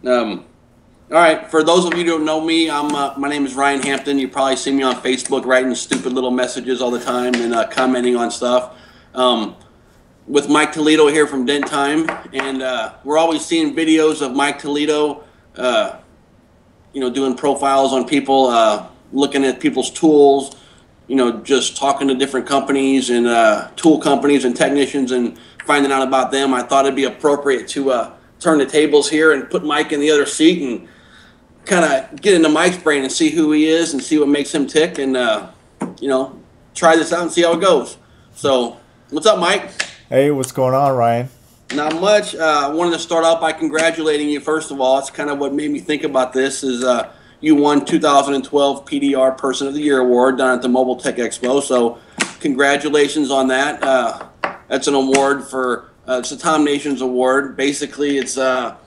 All right. For those of you who don't know me, my name is Ryan Hampton. You probably see me on Facebook writing stupid little messages all the time and commenting on stuff. Um, with Myke Toledo here from Dent Time, and we're always seeing videos of Myke Toledo, doing profiles on people, looking at people's tools, just talking to different companies and tool companies and technicians and finding out about them. I thought it'd be appropriate to turn the tables here and put Myke in the other seat and kind of get into Myke's brain and see who he is and see what makes him tick and, try this out and see how it goes. So, what's up, Myke? Hey, what's going on, Ryan? Not much. I wanted to start out by congratulating you, first of all. It's kind of what made me think about this is you won 2012 PDR Person of the Year Award down at the Mobile Tech Expo. So congratulations on that. That's an award for, it's a Tom Nations award. Basically, it's the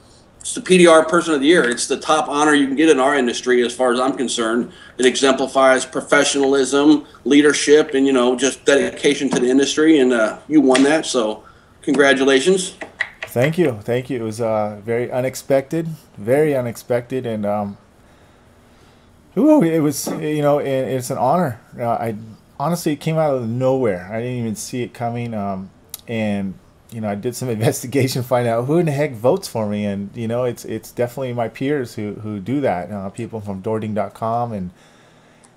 PDR Person of the Year. It's the top honor you can get in our industry as far as I'm concerned. It exemplifies professionalism, leadership, and, just dedication to the industry. And you won that, so congratulations. Thank you. Thank you. It was very unexpected, and it was, it's an honor. I honestly, it came out of nowhere. I didn't even see it coming, and I did some investigation, find out who in the heck votes for me, and it's definitely my peers who do that. People from Doording.com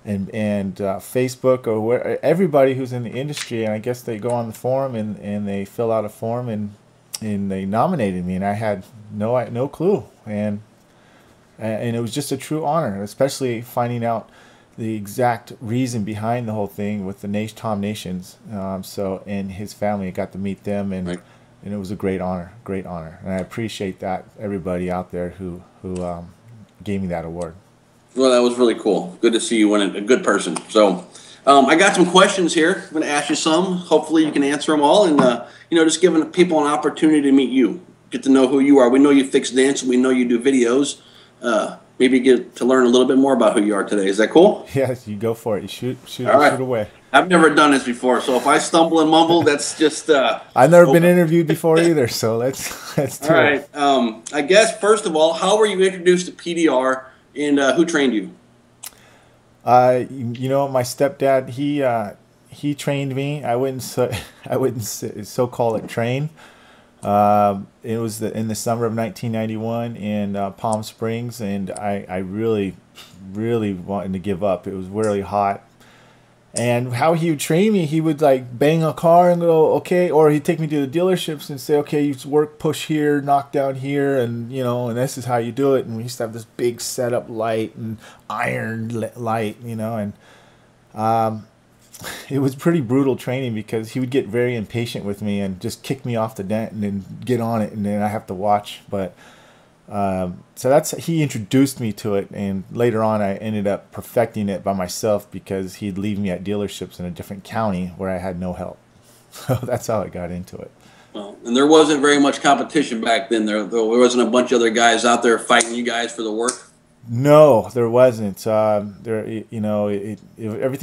and Facebook or everybody who's in the industry, and I guess they go on the forum and they fill out a form and they nominated me, and I had no clue, and it was just a true honor, especially finding out the exact reason behind the whole thing with the Tom Nations. And his family, I got to meet them, and Right. and it was a great honor, and I appreciate that everybody out there who gave me that award. Well, that was really cool. Good to see you win a good person. So I got some questions here. I'm going to ask you some. Hopefully you can answer them all. And, just giving people an opportunity to meet you, get to know who you are. We know you fix dents. We know you do videos. Maybe get to learn a little bit more about who you are today. Is that cool? Yes, you go for it. You shoot All right. shoot away. I've never done this before, so if I stumble and mumble, that's just... I've never been interviewed before either, so let's do all it. right. I guess, first of all, how were you introduced to PDR, and who trained you? My stepdad, he trained me. I wouldn't so call it train. It was in the summer of 1991 in Palm Springs, and I really wanted to give up. It was really hot. And how he would train me, he would like bang a car and go, okay, or he'd take me to the dealerships and say, okay, you work, push here, knock down here, and and this is how you do it. And we used to have this big setup light and iron light, and it was pretty brutal training because he would get very impatient with me and just kick me off the dent and then get on it, and then I have to watch. But so he introduced me to it, and later on I ended up perfecting it by myself because he'd leave me at dealerships in a different county where I had no help. So that's how I got into it. Well, and there wasn't very much competition back then. There wasn't a bunch of other guys out there fighting you guys for the work. No, there wasn't. Everything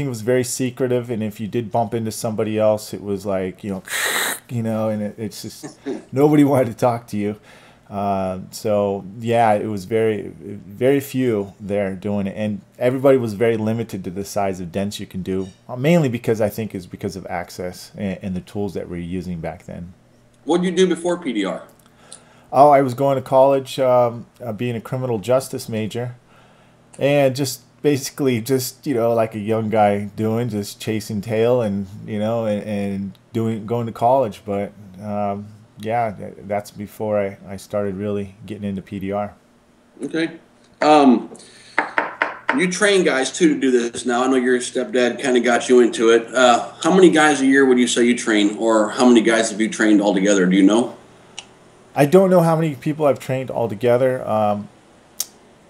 was very secretive, and if you did bump into somebody else, it was like, and it's just nobody wanted to talk to you. So yeah, it was very few there doing it, and everybody was very limited to the size of dents you can do. Mainly because I think it's because of access and the tools that we're using back then. What did you do before PDR? Oh, I was going to college, being a criminal justice major, and just basically like a young guy doing, just chasing tail and going to college. But yeah, that's before I started really getting into PDR. Okay. You train guys too to do this now. I know your stepdad kind of got you into it. How many guys a year would you say you train, or how many guys have you trained altogether? Do you know? I don't know how many people I've trained altogether.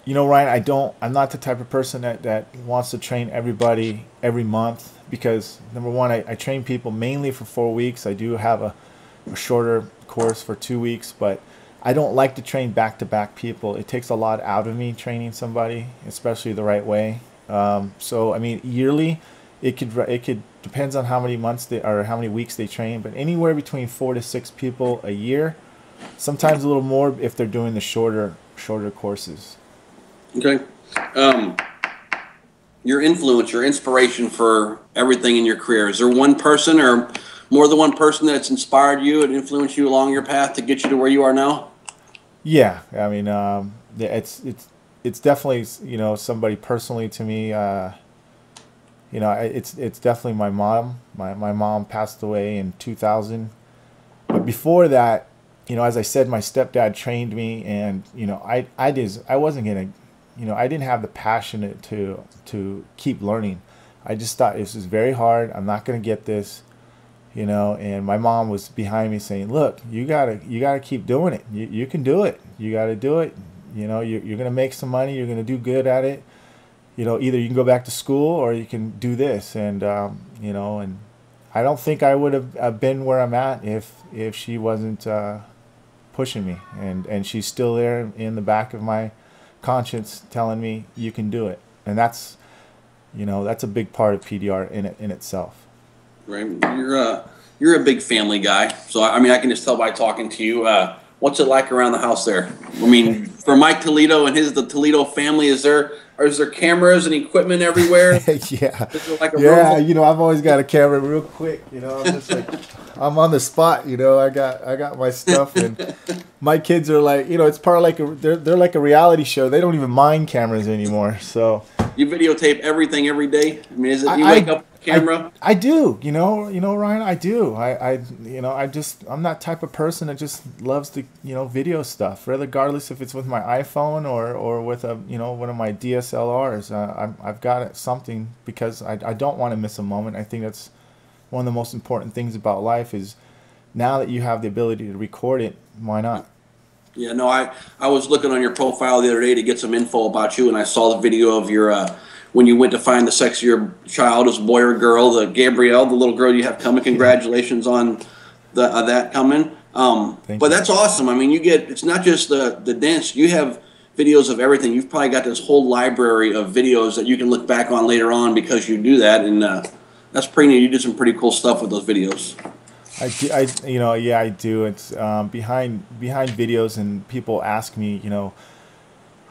Ryan, I'm not the type of person that wants to train everybody every month because, number one, I train people mainly for 4 weeks. I do have a shorter course for 2 weeks, but I don't like to train back-to-back people. It takes a lot out of me training somebody, especially the right way. So, I mean, yearly, it could depends on how many months or how many weeks they train, but anywhere between 4 to 6 people a year sometimes a little more if they're doing the shorter courses. Okay. Your influence, your inspiration for everything in your career. Is there one person or more than one person that's inspired you and influenced you along your path to get you to where you are now? Yeah, I mean, it's definitely, somebody personally to me. It's definitely my mom. My mom passed away in 2000. But before that, as I said, my stepdad trained me, and I wasn't gonna, I didn't have the passion to keep learning. I just thought this is very hard. I'm not gonna get this, And my mom was behind me saying, "Look, you gotta keep doing it. You can do it. You gotta do it. You're gonna make some money. You're gonna do good at it. Either you can go back to school or you can do this." And and I don't think I would have been where I'm at if she wasn't pushing me. And she's still there in the back of my conscience telling me you can do it. And that's a big part of PDR in itself. Right. You're a big family guy. So I mean, I can just tell by talking to you. What's it like around the house there? I mean, for Myke Toledo and the Toledo family, is there cameras and equipment everywhere? Yeah. Is there like I've always got a camera real quick. I'm just like, I'm on the spot. I got my stuff, and my kids are like, it's part of like they're like a reality show. They don't even mind cameras anymore. So you videotape everything every day. I mean, is it you wake up with a camera? I do. Ryan, I do. I'm that type of person that just loves to video stuff, regardless if it's with my iPhone or with a one of my DSLRs. I've got something because I don't want to miss a moment. I think that's one of the most important things about life is now that you have the ability to record it, why not? Yeah, no, I was looking on your profile the other day to get some info about you, and I saw the video of your when you went to find the sex of your child, as boy or girl, the Gabrielle, the little girl you have coming. Congratulations on that coming. But that's awesome. I mean, it's not just the dance. You have videos of everything. You've probably got this whole library of videos that you can look back on later on because you do that, and that's pretty neat. You did some pretty cool stuff with those videos. I do. It's behind videos, and people ask me,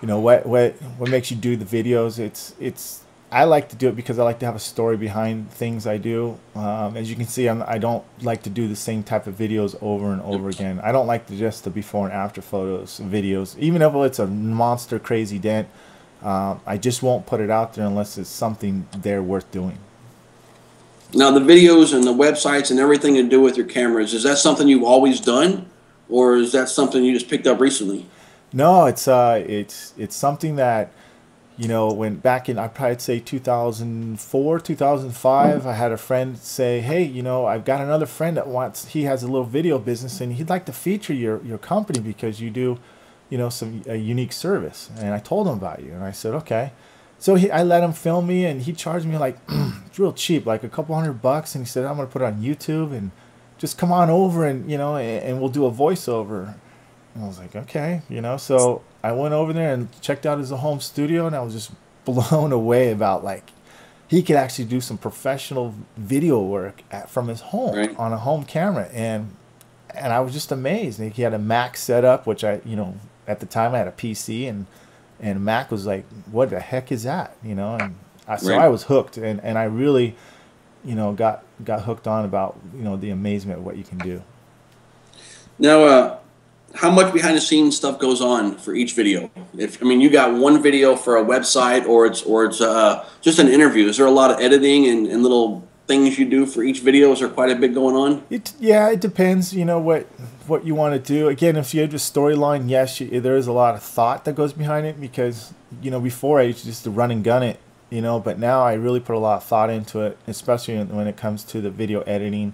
what makes you do the videos? I like to do it because I like to have a story behind things I do. As you can see, I don't like to do the same type of videos over and over again. I don't like the before and after photos, videos, even if it's a monster crazy dent. I just won't put it out there unless it's something there worth doing. Now, the videos and the websites and everything to do with your cameras, is that something you've always done, or is that something you just picked up recently? No, it's something that, when back in, I'd probably say 2004, 2005, I had a friend say, "Hey, I've got another friend he has a little video business and he'd like to feature your company because you do, some unique service." And I told him about you, and I said, okay. So I let him film me, and he charged me like real cheap, like a couple $100, and he said, "I'm gonna put it on YouTube and just come on over and and we'll do a voiceover." And I was like, okay, So I went over there and checked out his home studio, and I was just blown away about like he could actually do some professional video work from his home on a home camera, and I was just amazed. He had a Mac set up, which at the time I had a PC, and Mac was like, "What the heck is that?" So I was hooked, and I really, got hooked on about the amazement of what you can do. Now, how much behind the scenes stuff goes on for each video? You got one video for a website, or it's just an interview. Is there a lot of editing and little things you do for each video? Is there quite a bit going on? It depends. What you want to do. Again, if you have a storyline, yes, there is a lot of thought that goes behind it because before I used to just run and gun it, but now I really put a lot of thought into it, especially when it comes to the video editing,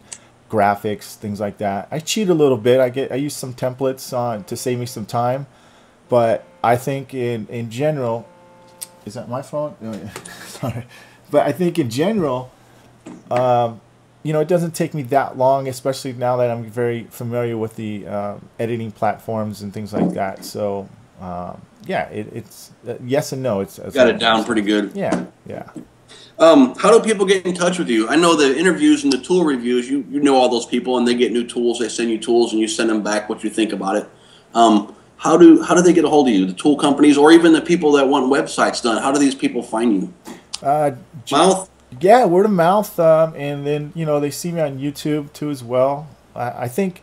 graphics, things like that. I cheat a little bit. I use some templates to save me some time, but I think in general, is that my phone? No, sorry, but I think in general, it doesn't take me that long, especially now that I'm very familiar with the editing platforms and things like that. So it's yes and no. It's got it down pretty good. Yeah. How do people get in touch with you? I know the interviews and the tool reviews, you know all those people, and they get new tools. They send you tools, and you send them back what you think about it. How do they get a hold of you? The tool companies, or even the people that want websites done? How do these people find you? Uh, Mouth. yeah, word of mouth, and then they see me on YouTube too as well. I think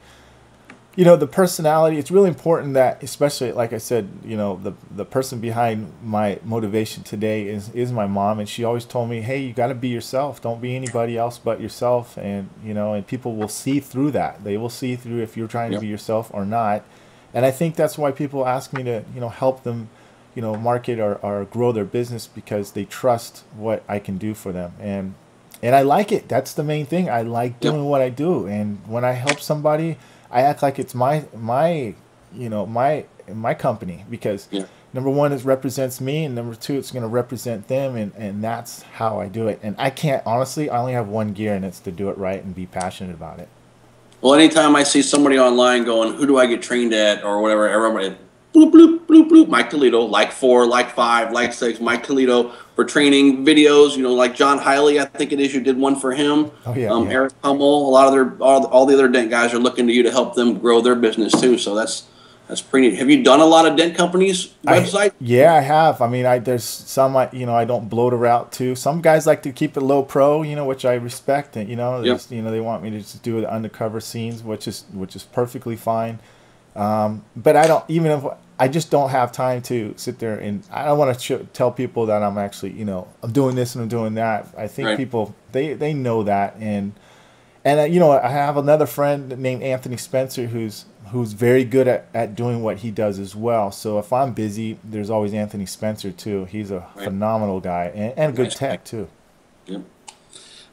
the personality. It's really important that, especially like I said, the person behind my motivation today is my mom, and she always told me, "Hey, you got to be yourself. Don't be anybody else but yourself." And and people will see through that. They will see through if you're trying to be yourself or not. And I think that's why people ask me to help them market or grow their business, because they trust what I can do for them. And I like it. That's the main thing. I like doing what I do. And when I help somebody, I act like it's my company, because number one, it represents me, and number two, it's going to represent them, and that's how I do it. And I only have one gear, and it's to do it right and be passionate about it. Well, anytime I see somebody online going, "Who do I get trained at?" or whatever, everybody, bloop, bloop, bloop, bloop, Myke Toledo, like 4, like 5, like 6, Myke Toledo for training videos, like John Hiley, I think it is, you did one for him. Oh, yeah, Eric Hummel, a lot of all the other Dent guys are looking to you to help them grow their business too, so that's pretty neat. Have you done a lot of Dent companies' websites? Yeah, I have. I mean, there's some I don't bloat a route to. Some guys like to keep it low pro, which I respect. And they want me to just do the undercover scenes, which is perfectly fine. But I don't, even if I just don't have time to sit there, and I don't want to tell people that I'm actually I'm doing this and I'm doing that. I think people they know that, and I have another friend named Anthony Spencer who's very good at doing what he does as well. So if I'm busy, there's always Anthony Spencer too. He's a phenomenal guy, and a good tech too. Yep.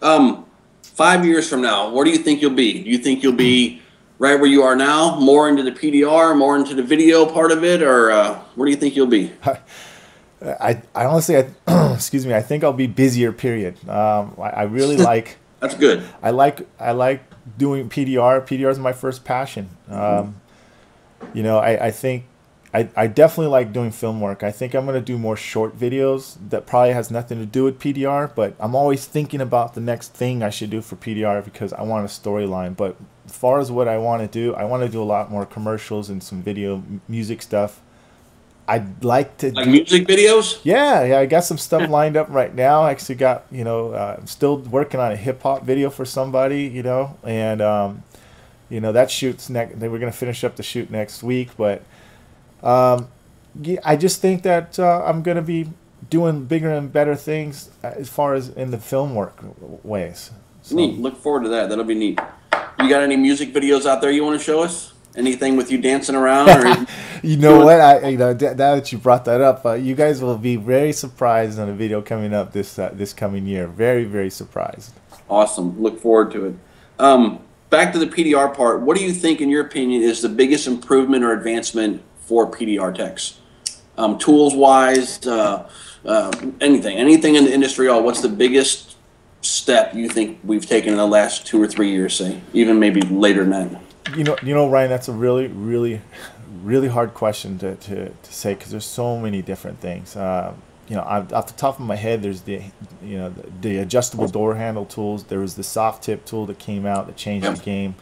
5 years from now, where do you think you'll be? Do you think you'll be right where you are now, more into the PDR, more into the video part of it, or where do you think you'll be? I honestly, excuse me, I think I'll be busier. Period. I really like. That's good. I like doing PDR. PDR is my first passion. I think I definitely like doing film work. I think I'm going to do more short videos that probably has nothing to do with PDR, but I'm always thinking about the next thing I should do for PDR, because I want a storyline. But as far as what I want to do a lot more commercials and some video music stuff. I'd like to do music videos. Yeah, I got some stuff lined up right now. I actually got I'm still working on a hip hop video for somebody, and that shoots next. They were gonna finish up the shoot next week, but I just think that I'm gonna be doing bigger and better things as far as in the film work ways. So. Neat. Look forward to that. That'll be neat. You got any music videos out there you want to show us? Anything with you dancing around? Or you know what? Now that you brought that up, you guys will be very surprised on a video coming up this coming year. Very, very surprised. Awesome. Look forward to it. Back to the PDR part. What do you think, in your opinion, is the biggest improvement or advancement for PDR techs? Tools wise, anything in the industry. What's the biggest step you think we've taken in the last 2 or 3 years? Say, even maybe later than that. Ryan, that's a really, really, really hard question to say, because there's so many different things. Off the top of my head, there's the adjustable door handle tools. There was the soft tip tool that came out that changed the game.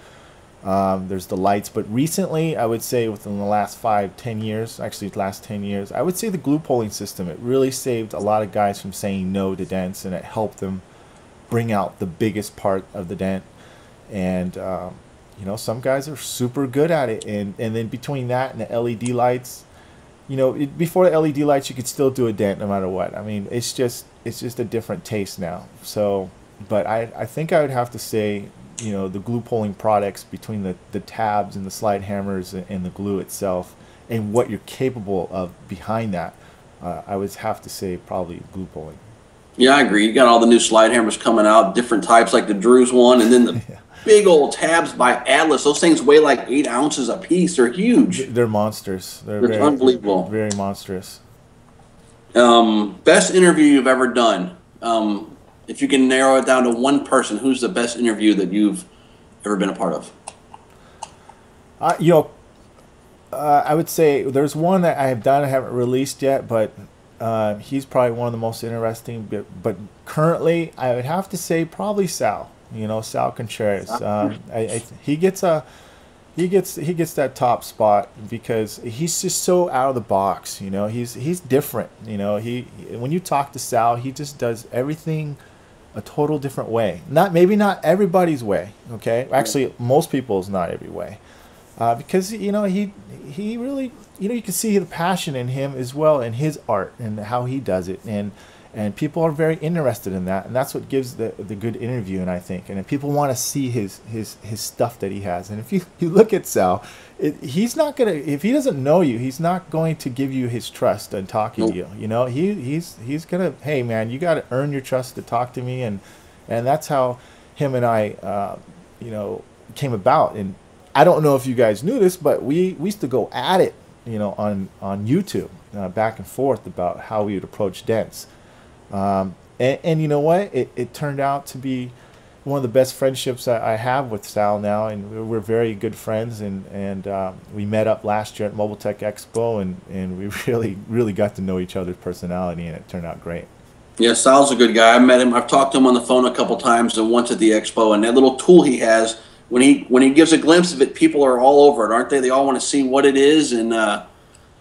There's the lights, but recently, I would say within the last 5-10 years, actually the last 10 years, I would say the glue pulling system. It really saved a lot of guys from saying no to dents, and it helped them bring out the biggest part of the dent. And some guys are super good at it, and then between that and the LED lights, before the LED lights, you could still do a dent no matter what. I mean, it's just a different taste now. So, but I think I would have to say, the glue pulling products, between the tabs and the slide hammers and the glue itself, and what you're capable of behind that, I would have to say probably glue pulling. Yeah, I agree. You got all the new slide hammers coming out, different types, like the Drew's one, and then the big old tabs by Atlas. Those things weigh like 8 ounces a piece. They're huge. They're monsters. They're very, unbelievable. Very monstrous. Best interview you've ever done. If you can narrow it down to one person, who's the best interview that you've ever been a part of? I would say there's one that I have done. I haven't released yet, but he's probably one of the most interesting. But currently, I would have to say probably Sal. Sal Contreras. He gets he gets that top spot because he's just so out of the box. You know, he's different. You know, when you talk to Sal, he just does everything a total different way. Maybe not everybody's way. Okay, actually, most people's not every way. Because you know he really, you know, you can see the passion in him as well, in his art and how he does it, and people are very interested in that, and that's what gives the good interview. And I think, and if people want to see his stuff that he has, and if you look at Sal, he's not gonna, if he doesn't know you, he's not going to give you his trust and talking to you. You know, he's gonna, hey man, you got to earn your trust to talk to me, and that's how him and I, you know, came about. And I don't know if you guys knew this, but we used to go at it, you know, on YouTube, back and forth about how we would approach dents. And you know what? It turned out to be one of the best friendships I have with Sal now, and we're very good friends. And we met up last year at Mobile Tech Expo, and we really got to know each other's personality, and it turned out great. Yeah, Sal's a good guy. I met him. I've talked to him on the phone a couple times, and once at the expo. And that little tool he has, when he gives a glimpse of it, people are all over it, aren't they? They all want to see what it is, and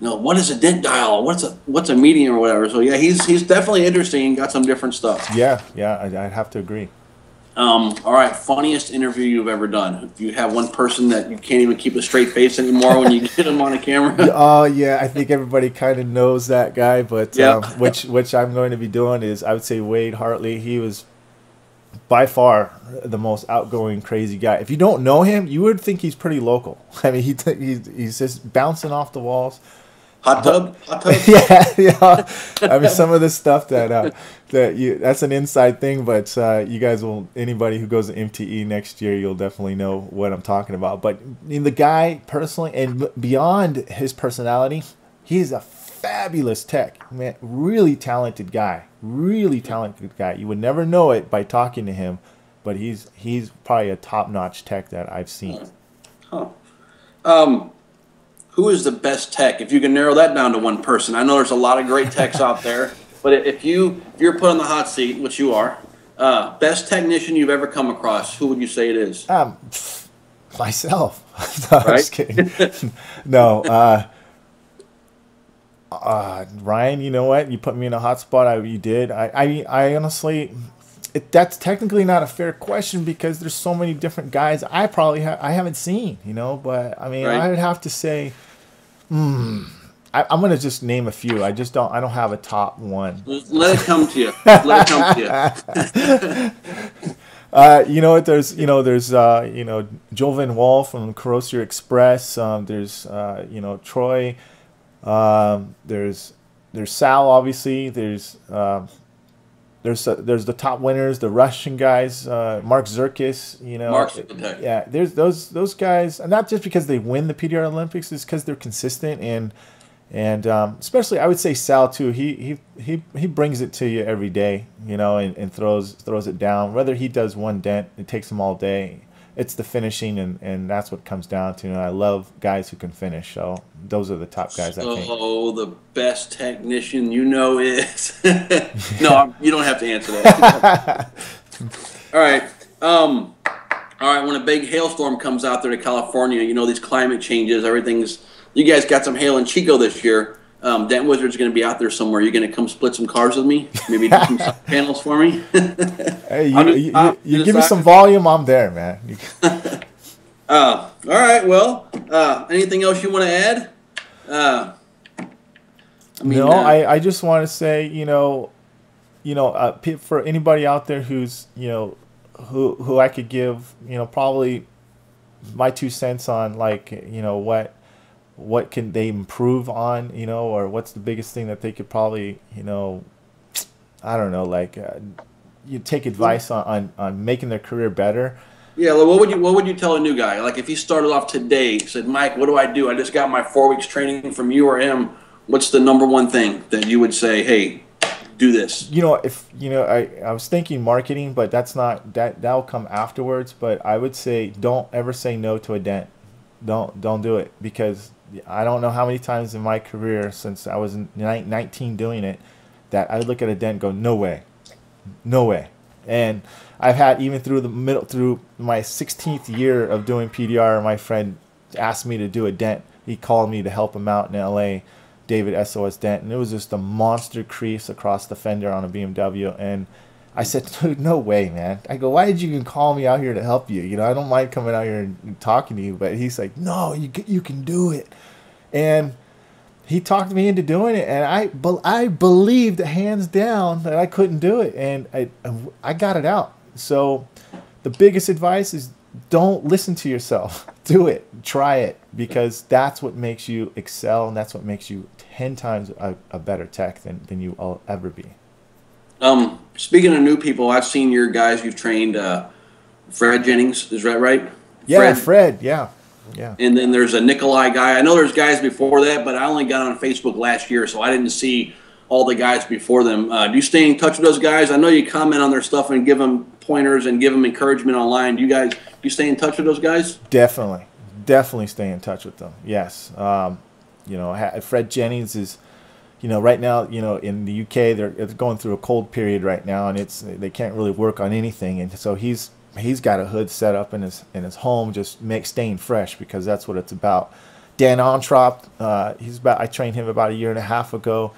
you know, what is a dent dial? What's a medium or whatever? So yeah, he's definitely interesting. Got some different stuff. Yeah, I'd have to agree. All right, funniest interview you've ever done. Do you have one person that you can't even keep a straight face anymore when you get him on a camera? Oh yeah, I think everybody kind of knows that guy, but yeah. Which I'm going to be doing is, I would say, Wade Hartley. He was by far the most outgoing, crazy guy. If you don't know him, you would think he's pretty local. I mean, he's just bouncing off the walls. Hot tub? Yeah. I mean, some of the stuff that's an inside thing, but you guys will, anybody who goes to MTE next year, you'll definitely know what I'm talking about. But the guy personally, and beyond his personality, he's a fabulous tech, man. Really talented guy. You would never know it by talking to him, but he's probably a top-notch tech that I've seen. Who is the best tech? If you can narrow that down to one person. I know there's a lot of great techs out there, but if you're put on the hot seat, which you are, best technician you've ever come across, who would you say it is? Myself. No, I'm just kidding. No, Ryan, you know what? You put me in a hot spot. You did. I honestly, that's technically not a fair question because there's so many different guys I haven't seen, you know. But I mean, right. I would have to say, I'm gonna just name a few. I don't have a top one. Let it come to you. Let it come to you. You know what? There's Jovan Wall from Corrosive Express. There's Troy. There's Sal, obviously. There's the top winners, the Russian guys, Mark Zerkis, you know. Yeah, there's those guys, and not just because they win the PDR Olympics, it's because they're consistent, and especially I would say Sal too. He brings it to you every day, you know, and throws it down. Whether he does one dent, it takes him all day. It's the finishing, and that's what comes down to. And I love guys who can finish. So those are the top guys, I think. Oh, the best technician you know is. No, you don't have to answer that. All right. All right. When a big hailstorm comes out there to California, you know, these climate changes, everything's. You guys got some hail in Chico this year. Dent Wizard's going to be out there somewhere. You're going to come split some cars with me? Maybe do some panels for me? Hey, you give me some volume, I'm there, man. All right. Well, anything else you want to add? I just want to say, for anybody out there who's, who I could give, probably my 2 cents on, like, what can they improve on, or what's the biggest thing that they could probably, I don't know, like, you take advice on making their career better. Yeah, well, what would you tell a new guy? Like, if he started off today, said, Myke, what do? I just got my 4 weeks training from you or him. What's the number one thing that you would say, hey, do this? I was thinking marketing, but that'll come afterwards. But I would say don't ever say no to a dent. Don't do it, because I don't know how many times in my career since I was 19 doing it that I would look at a dent and go, no way. And I've had, even through my 16th year of doing PDR, my friend asked me to do a dent. He called me to help him out in LA, David SOS Dent, and it was just a monster crease across the fender on a BMW. And I said, dude, no way, man. I go, why did you even call me out here to help you? You know, I don't mind coming out here and talking to you, but he's like, no, you can do it. And he talked me into doing it, and I believed hands down that I couldn't do it, and I got it out. So the biggest advice is don't listen to yourself. Do it. Try it, because that's what makes you excel, and that's what makes you 10 times a better tech than you will ever be. Speaking of new people, I've seen your guys you've trained, Fred Jennings, is that right? Yeah, Fred, yeah. Yeah. And then there's a Nikolai guy. I know there's guys before that, but I only got on Facebook last year, so I didn't see all the guys before them. Do you stay in touch with those guys? I know you comment on their stuff and give them pointers and give them encouragement online. Do you stay in touch with those guys? Definitely stay in touch with them. Yes. Fred Jennings is, right now, in the UK, they're going through a cold period right now, and they can't really work on anything, and so he's got a hood set up in his home, just staying fresh, because that's what it's about. Dan Ontrop, I trained him about 1.5 years ago.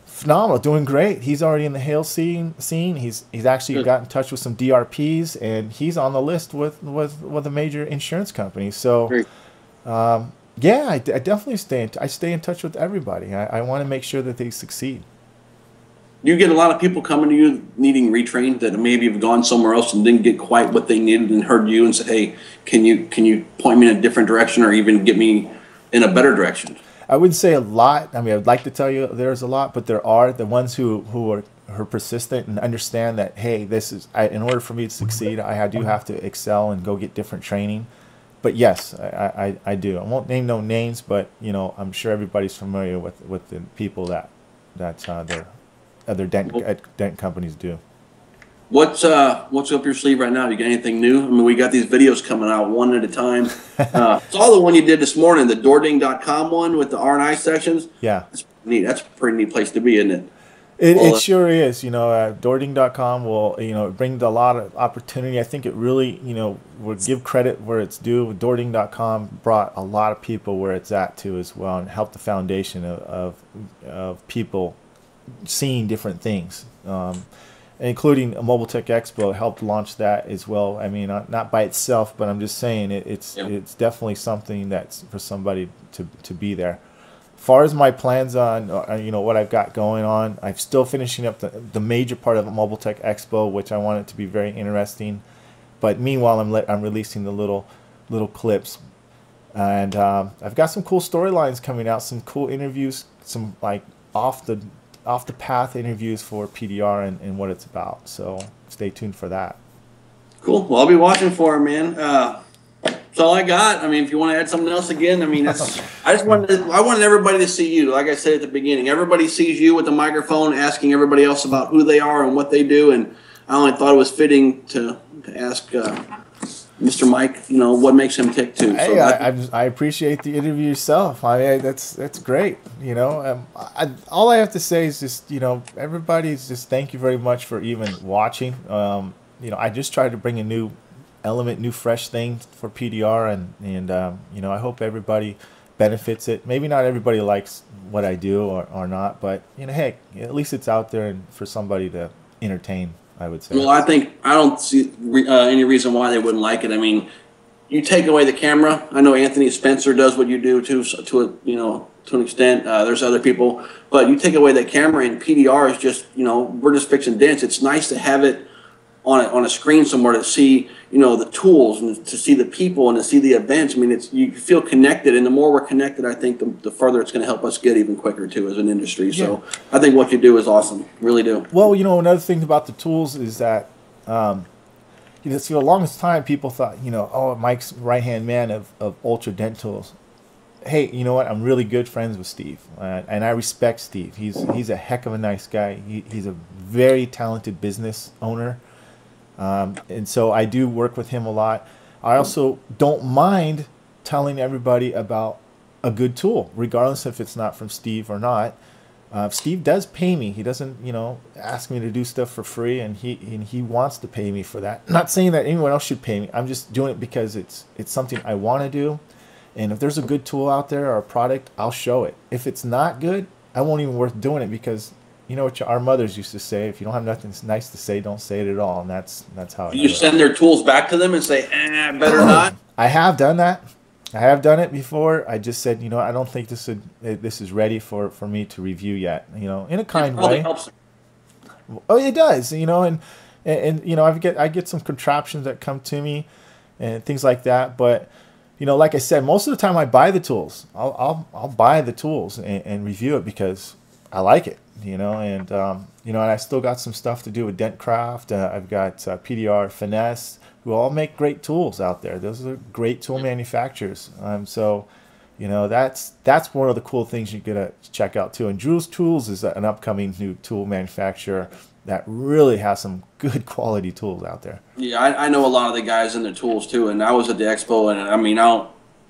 Phenomenal, doing great. He's already in the hail scene. He's actually got in touch with some DRPs, and he's on the list with a major insurance company. So, I definitely stay in touch with everybody. I want to make sure that they succeed. You get a lot of people coming to you needing retrained that maybe have gone somewhere else and didn't get quite what they needed, and heard you and said, "Hey, can you point me in a different direction, or even get me in a better direction?" I wouldn't say a lot. I mean, I'd like to tell you there's a lot, but there are the ones who are persistent and understand that, hey, in order for me to succeed, I do have to excel and go get different training. But yes, I do. I won't name no names, but I'm sure everybody's familiar with the people that their other dent companies do. What's up your sleeve right now? You got anything new? I mean, we got these videos coming out one at a time. Saw the one you did this morning, the Doording.com one with the R&I sections. Yeah, that's neat. That's a pretty neat place to be, isn't it? It sure is. Doording.com will bring a lot of opportunity. I think it really will give credit where it's due. Doording.com brought a lot of people where it's at too as well, and helped the foundation of people seeing different things. Including a Mobile Tech Expo helped launch that as well. I mean, not by itself, but I'm just saying it's definitely something that's for somebody to be there. As far as my plans on, what I've got going on, I'm still finishing up the major part of a Mobile Tech Expo, which I want it to be very interesting. But meanwhile, I'm releasing the little clips, and I've got some cool storylines coming out, some cool interviews, some like off the path interviews for PDR and what it's about. So stay tuned for that. Cool. Well, I'll be watching for it, man. That's all I got. I mean, if you want to add something else again, I mean, I wanted everybody to see you. Like I said at the beginning, everybody sees you with the microphone asking everybody else about who they are and what they do. And I only thought it was fitting to ask Mr. Myke, what makes him tick too. Hey, so I appreciate the interview yourself. I mean, that's great. All I have to say is just, everybody's just thank you very much for even watching. I just tried to bring a new element, new fresh thing for PDR, and I hope everybody benefits it. Maybe not everybody likes what I do or not, but hey, at least it's out there and for somebody to entertain, I would say. Well, I don't see any reason why they wouldn't like it. I mean, you take away the camera. I know Anthony Spencer does what you do too, to an extent. There's other people, but you take away that camera, and PDR is just, we're just fixing dents. It's nice to have it on a screen somewhere to see, the tools and to see the people and to see the events. I mean, you feel connected, and the more we're connected, I think the further it's going to help us get even quicker too as an industry. Yeah. So I think what you do is awesome, really do. Well, another thing about the tools is that, for the longest time, people thought, oh, Mike's right-hand man of Ultra Dent Tools. Hey, you know what? I'm really good friends with Steve, and I respect Steve. He's a heck of a nice guy. He's a very talented business owner. And so I do work with him a lot. I also don't mind telling everybody about a good tool, regardless if it's not from Steve or not. Steve does pay me. He doesn't, ask me to do stuff for free, and he wants to pay me for that. Not saying that anyone else should pay me. I'm just doing it because it's something I want to do, And if there's a good tool out there or a product, I'll show it. If it's not good, I won't even worth doing it, because you know what our mothers used to say: if you don't have nothing nice to say, don't say it at all. And that's how. You send their tools back to them and say, better not. I have done that. I have done it before. I just said, you know, I don't think this is ready for me to review yet. You know, in a kind way. Helps. Oh, it does. You know, and you know, I get some contraptions that come to me and things like that. But you know, like I said, most of the time I buy the tools. I'll buy the tools and review it because I like it. You know, and you know, and I still got some stuff to do with Dent Craft. I've got PDR Finesse, who all make great tools out there. Those are great tool manufacturers. So, you know, that's one of the cool things you get to check out too. And Drew's Tools is an upcoming new tool manufacturer that really has some good quality tools out there. Yeah, I know a lot of the guys in the tools too, and I was at the expo, and I mean,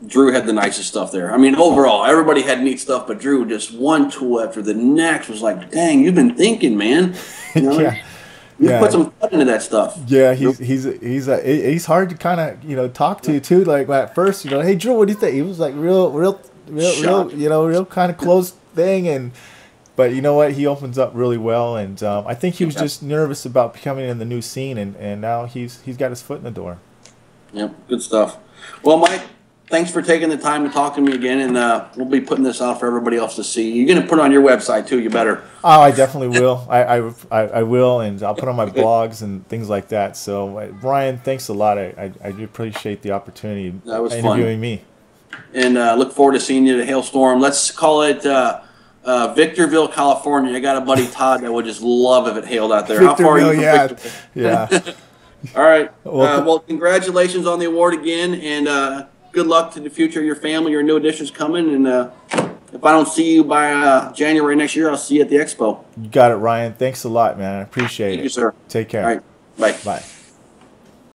Drew had the nicest stuff there. I mean, overall, everybody had neat stuff, but Drew, just one tool after the next, was like, dang, you've been thinking, man. You know, yeah. You put some thought into that stuff. Yeah, he's hard to kind of, you know, talk to too. Like at first, you know, hey Drew, what do you think? He was like real, you know, real kind of closed thing, but you know what? He opens up really well, and I think he was just nervous about becoming in the new scene, and now he's got his foot in the door. Yep, good stuff. Well, Mike, thanks for taking the time to talk to me again, and we'll be putting this out for everybody else to see. You're going to put it on your website too. You better. Oh, I definitely will. I will, and I'll put on my blogs and things like that. So, Brian, thanks a lot. I do appreciate the opportunity of interviewing me. And look forward to seeing you at Hailstorm. Let's call it Victorville, California. I got a buddy, Todd, that would just love if it hailed out there. How far are you from Victorville? Yeah. All right. Well, congratulations on the award again, and good luck to the future of your family. Your new addition's coming, and if I don't see you by January next year, I'll see you at the expo. You got it, Ryan. Thanks a lot, man. I appreciate it. Thank you, sir. Take care. All right. Bye. Bye.